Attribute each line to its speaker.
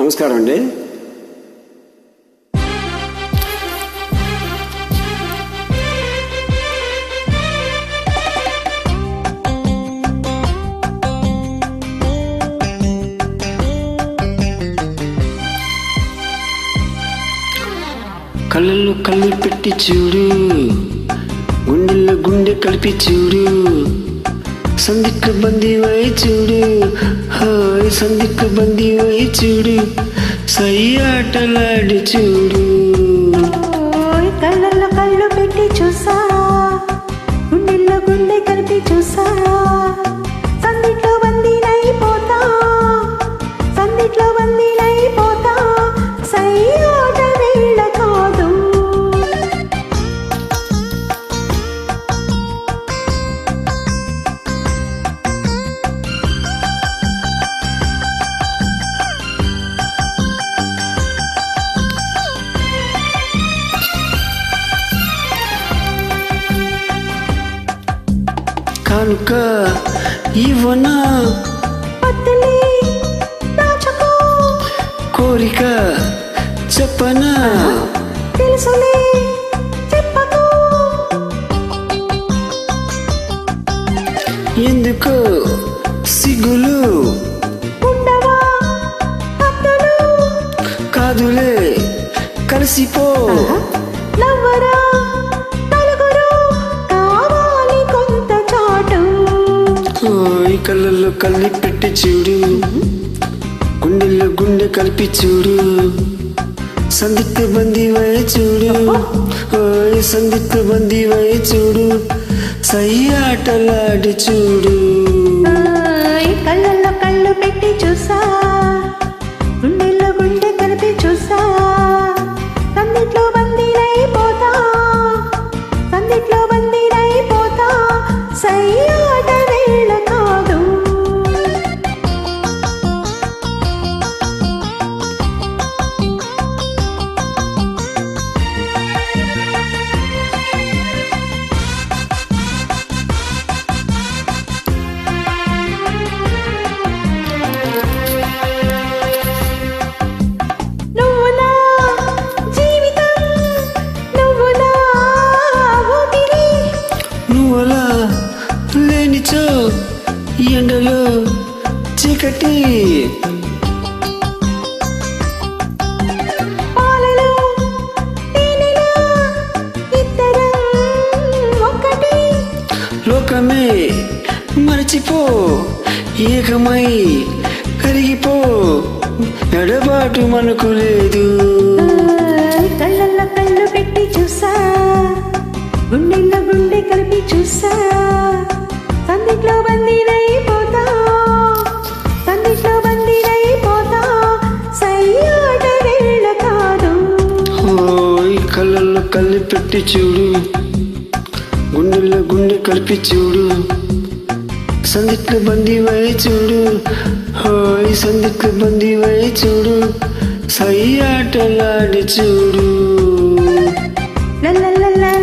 Speaker 1: నమస్కారం అండి. కళ్ళల్లో కళ్ళు పెట్టి చూడు, గుండెల్లో గుండె కలిపి చూడు, సందిక్క బందీవై చూడు, హాయ్ సందిక్క బందీవై చూడు, సై ఆటలాడి చూడు.
Speaker 2: కళ్ళల్లో కళ్ళు పెట్టి చూసా, గుండెల్లో గుండె కలిపి చూసా, సందిట్లో బందీనైపోతా, సందిట్లో బందీనైపోతా, సై ఆట వేళ కాదు.
Speaker 1: కానుక ఇవ్వనా,
Speaker 2: పత్తులే దాచుకో,
Speaker 1: కోరిక చెప్పనా,
Speaker 2: తెలుసులే చెప్పకో,
Speaker 1: ఎందుకు సిగ్గులు,
Speaker 2: ఉండవా హద్దులు,
Speaker 1: కాదులే కలిసిపో,
Speaker 2: నవ్వరా నలుగురు, కావాలి కొంత చాటు.
Speaker 1: ఓయ్ కళ్ళల్లో కళ్ళి పెట్టి చూడు, గుండెల్లో గుండె కలిపి చూడు, సందిక్క బందీవై చూడు, ఓయ్ సందిక్క బందీవై చూడు, సై ఆటలాడి చూడు.
Speaker 2: కళ్ళల్లో కళ్ళు పెట్టి చూసా, గుండెల్లో గుండె కలిపి చూసా, సందిట్లో బందీనైపోతా, సందిట్లో బందీనైపోతా, సై ఆట వేళ కాదు. నువ్వు నా జీవితం, నువ్వు నా ఊపిరి,
Speaker 1: నువ్వలా లేనిచో ఎండలో చీకటి,
Speaker 2: పాలలో తేనెలా ఇద్దరం ఒక్కటి.
Speaker 1: లోకమే మరచిపో, ఏకమై కరిగిపో, ఎడబాటు మనకు లేదు.
Speaker 2: కళ్ళల్లో కళ్ళు పెట్టి చూసా, గుండెల్లో గుండె కలిపి చూసా, సందిట్లో బందీనైపోతా, సందిట్లో బందీనైపోతా, సై ఆట వేళ కాదు.
Speaker 1: ఓయ్ కళ్ళల్లో కళ్ళు పెట్టి చూడు, గుండెల్లో గుండె కలిపి చూడు, సందిట్లో బందీవై చూడు, ఓయ్ సందిట్లో బందీవై చూడు, సై ఆటలాడి చూడు.
Speaker 2: లల్లల్లల్ల